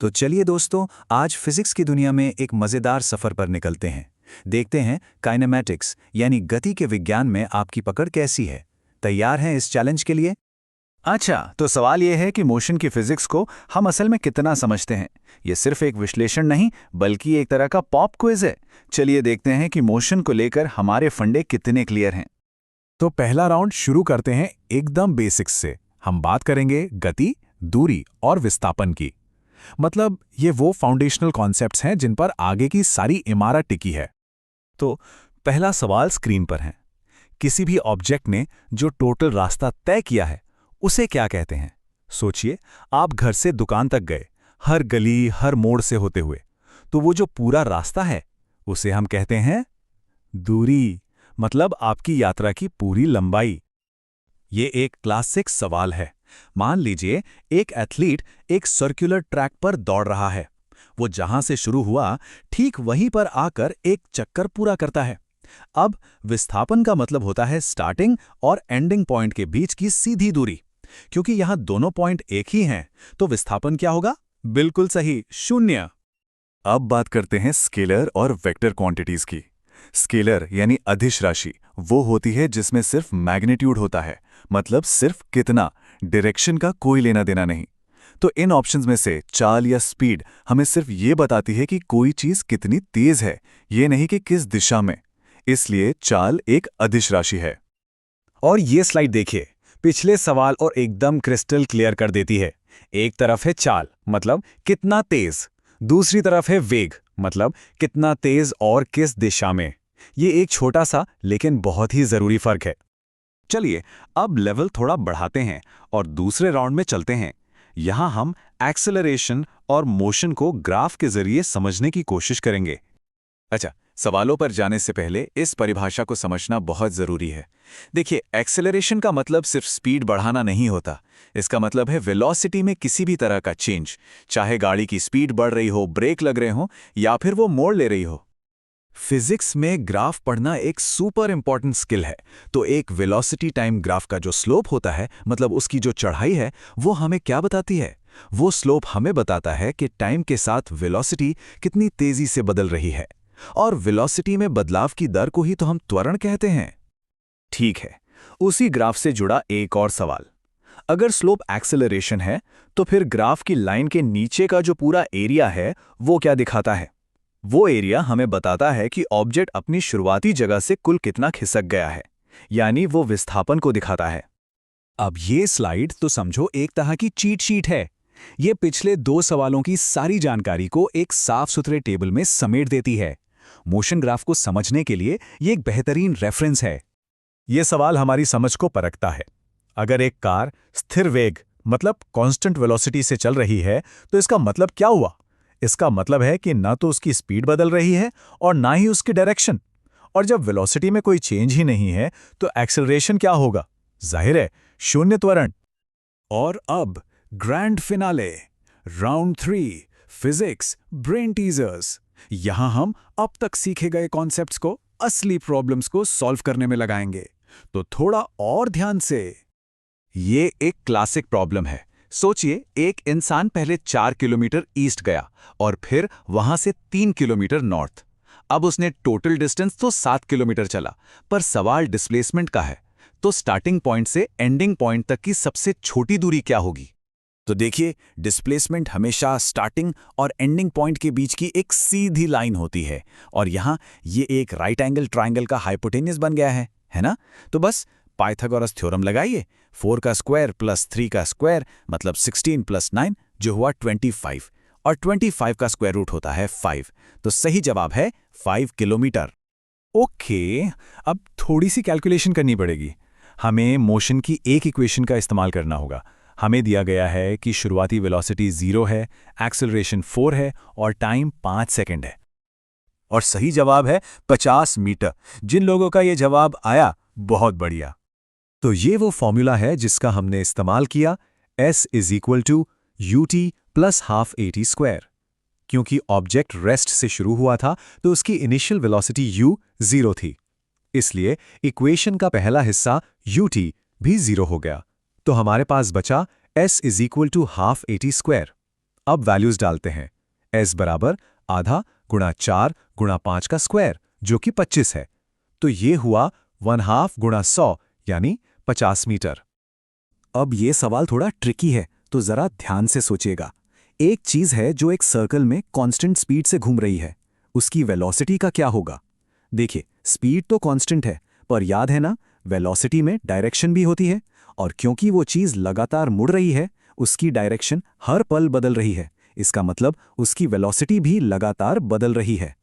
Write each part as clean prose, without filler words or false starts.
तो चलिए दोस्तों, आज फिजिक्स की दुनिया में एक मज़ेदार सफ़र पर निकलते हैं। देखते हैं काइनेमैटिक्स यानी गति के विज्ञान में आपकी पकड़ कैसी है। तैयार हैं इस चैलेंज के लिए? अच्छा, तो सवाल यह है कि मोशन की फिजिक्स को हम असल में कितना समझते हैं। ये सिर्फ एक विश्लेषण नहीं, बल्कि एक तरह का पॉप क्विज है। चलिए देखते हैं कि मोशन को लेकर हमारे फंडे कितने क्लियर हैं। तो पहला राउंड शुरू करते हैं एकदम बेसिक्स से। हम बात करेंगे गति, दूरी और विस्थापन की। मतलब ये वो फाउंडेशनल कॉन्सेप्ट्स हैं जिन पर आगे की सारी इमारत टिकी है। तो पहला सवाल स्क्रीन पर है। किसी भी ऑब्जेक्ट ने जो टोटल रास्ता तय किया है उसे क्या कहते हैं? सोचिए, आप घर से दुकान तक गए, हर गली हर मोड़ से होते हुए। तो वो जो पूरा रास्ता है उसे हम कहते हैं दूरी। मतलब आपकी यात्रा की पूरी लंबाई। ये एक क्लासिक सवाल है। मान लीजिए एक एथलीट एक सर्कुलर ट्रैक पर दौड़ रहा है। वो जहां से शुरू हुआ ठीक वहीं पर आकर एक चक्कर पूरा करता है। अब विस्थापन का मतलब होता है स्टार्टिंग और एंडिंग पॉइंट के बीच की सीधी दूरी। क्योंकि यहां दोनों पॉइंट एक ही हैं, तो विस्थापन क्या होगा? बिल्कुल सही, 0। अब बात करते हैं स्केलर और वेक्टर क्वांटिटीज की। स्केलर यानी अदिश राशि वो होती है जिसमें सिर्फ मैग्नीट्यूड होता है, मतलब सिर्फ कितना, डायरेक्शन का कोई लेना देना नहीं। तो इन ऑप्शंस में से चाल या स्पीड हमें सिर्फ ये बताती है कि कोई चीज कितनी तेज है, ये नहीं कि किस दिशा में। इसलिए चाल एक अदिश राशि है। और ये स्लाइड देखिए, पिछले सवाल और एकदम क्रिस्टल क्लियर कर देती है। एक तरफ है चाल, मतलब कितना तेज। दूसरी तरफ है वेग, मतलब कितना तेज और किस दिशा में। ये एक छोटा सा लेकिन बहुत ही जरूरी फर्क है। चलिए अब लेवल थोड़ा बढ़ाते हैं और दूसरे राउंड में चलते हैं। यहां हम एक्सेलरेशन और मोशन को ग्राफ के जरिए समझने की कोशिश करेंगे। अच्छा, सवालों पर जाने से पहले इस परिभाषा को समझना बहुत जरूरी है। देखिए, एक्सेलरेशन का मतलब सिर्फ स्पीड बढ़ाना नहीं होता। इसका मतलब है वेलोसिटी में किसी भी तरह का चेंज, चाहे गाड़ी की स्पीड बढ़ रही हो, ब्रेक लग रहे हो या फिर वो मोड़ ले रही हो। फिजिक्स में ग्राफ पढ़ना एक सुपर इंपॉर्टेंट स्किल है। तो एक वेलोसिटी टाइम ग्राफ का जो स्लोप होता है, मतलब उसकी जो चढ़ाई है, वो हमें क्या बताती है? वो स्लोप हमें बताता है कि टाइम के साथ वेलोसिटी कितनी तेजी से बदल रही है। और वेलोसिटी में बदलाव की दर को ही तो हम त्वरण कहते हैं। ठीक है, उसी ग्राफ से जुड़ा एक और सवाल। अगर स्लोप एक्सेलरेशन है, तो फिर ग्राफ की लाइन के नीचे का जो पूरा एरिया है वो क्या दिखाता है? वो एरिया हमें बताता है कि ऑब्जेक्ट अपनी शुरुआती जगह से कुल कितना खिसक गया है, यानी वो विस्थापन को दिखाता है। अब ये स्लाइड तो समझो एक तरह की चीट शीट है। ये पिछले 2 सवालों की सारी जानकारी को एक साफ सुथरे टेबल में समेट देती है। मोशन ग्राफ को समझने के लिए ये एक बेहतरीन रेफरेंस है। ये सवाल हमारी समझ को परखता है। अगर एक कार स्थिर वेग मतलब कांस्टेंट वेलोसिटी से चल रही है, तो इसका मतलब क्या हुआ? इसका मतलब है कि ना तो उसकी स्पीड बदल रही है और ना ही उसकी डायरेक्शन। और जब वेलोसिटी में कोई चेंज ही नहीं है, तो एक्सेलरेशन क्या होगा? जाहिर है, 0 त्वरण। और अब grand finale, round 3, physics brain teasers. यहां हम अब तक सीखे गए कॉन्सेप्ट्स को असली प्रॉब्लम्स को सॉल्व करने में लगाएंगे। तो थोड़ा और ध्यान से। ये एक क्लासिक प्रॉब्लम है। सोचिए, एक इंसान पहले 4 किलोमीटर ईस्ट गया और फिर वहां से 3 किलोमीटर नॉर्थ। अब उसने टोटल डिस्टेंस तो 7 किलोमीटर चला, पर सवाल डिस्प्लेसमेंट का है। तो स्टार्टिंग पॉइंट से एंडिंग पॉइंट तक की सबसे छोटी दूरी क्या होगी? तो देखिए, डिस्प्लेसमेंट हमेशा स्टार्टिंग और एंडिंग पॉइंट के बीच की एक सीधी लाइन होती है। और यहाँ ये एक राइट एंगल ट्राइंगल का हाइपोटेन्यूस बन गया है ना? तो बस पाइथागोरस थ्योरम लगाइए। 4 का स्क्वायर प्लस 3 का स्क्वायर मतलब 16 प्लस 9 जो हुआ 25, और 25 का स्क्वायर रूट होता है 5। तो सही जवाब है 5 किलोमीटर। ओके, अब थोड़ी सी कैलकुलेशन करनी पड़ेगी। हमें मोशन की एक इक्वेशन का इस्तेमाल करना होगा। हमें दिया गया है कि शुरुआती वेलोसिटी 0 है, एक्सेलरेशन 4 है और टाइम 5 सेकंड है। और सही जवाब है 50 मीटर। जिन लोगों का ये जवाब आया, बहुत बढ़िया। तो ये वो फॉर्मूला है जिसका हमने इस्तेमाल किया, S = ut + ½ at स्क्वायर। क्योंकि ऑब्जेक्ट रेस्ट से शुरू हुआ था, तो उसकी इनिशियल वेलोसिटी u 0 थी। इसलिए इक्वेशन का पहला हिस्सा ut भी 0 हो गया। तो हमारे पास बचा S = ½ at स्क्वायर। अब वैल्यूज डालते हैं। s बराबर आधा गुणा 4 गुणा 5 का स्क्वायर जो कि 25 है। तो ये हुआ 1/2 गुणा 100 यानी 50 मीटर। अब ये सवाल थोड़ा ट्रिकी है, तो जरा ध्यान से सोचिएगा। एक चीज है जो एक सर्कल में कांस्टेंट स्पीड से घूम रही है, उसकी वेलोसिटी का क्या होगा? देखिए, स्पीड तो कांस्टेंट है, पर याद है ना, वेलोसिटी में डायरेक्शन भी होती है, और क्योंकि वो चीज लगातार मुड़ रही है, उसकी डायरेक्शन हर पल बदल रही है। इसका मतलब उसकी वेलोसिटी भी लगातार बदल रही है।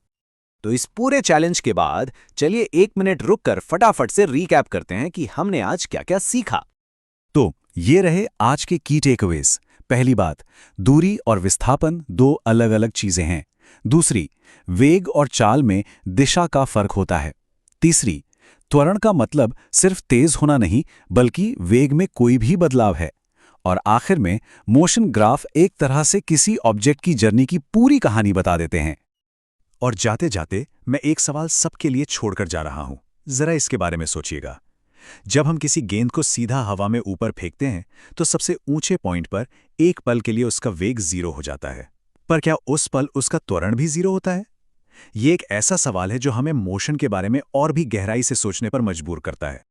तो इस पूरे चैलेंज के बाद चलिए 1 मिनट रुककर फटाफट से रीकैप करते हैं कि हमने आज क्या-क्या सीखा। तो ये रहे आज के की टेकअवेज। पहली बात, दूरी और विस्थापन दो अलग-अलग चीजें हैं। दूसरी, वेग और चाल में दिशा का फर्क होता है। तीसरी, त्वरण का मतलब सिर्फ तेज होना नहीं, बल्कि वेग में कोई भी बदलाव है। और आखिर में, मोशन ग्राफ एक तरह से किसी ऑब्जेक्ट की जर्नी की पूरी कहानी बता देते हैं। और जाते जाते मैं एक सवाल सबके लिए छोड़कर जा रहा हूं, जरा इसके बारे में सोचिएगा। जब हम किसी गेंद को सीधा हवा में ऊपर फेंकते हैं, तो सबसे ऊंचे पॉइंट पर एक पल के लिए उसका वेग 0 हो जाता है। पर क्या उस पल उसका त्वरण भी 0 होता है? ये एक ऐसा सवाल है जो हमें मोशन के बारे में और भी गहराई से सोचने पर मजबूर करता है।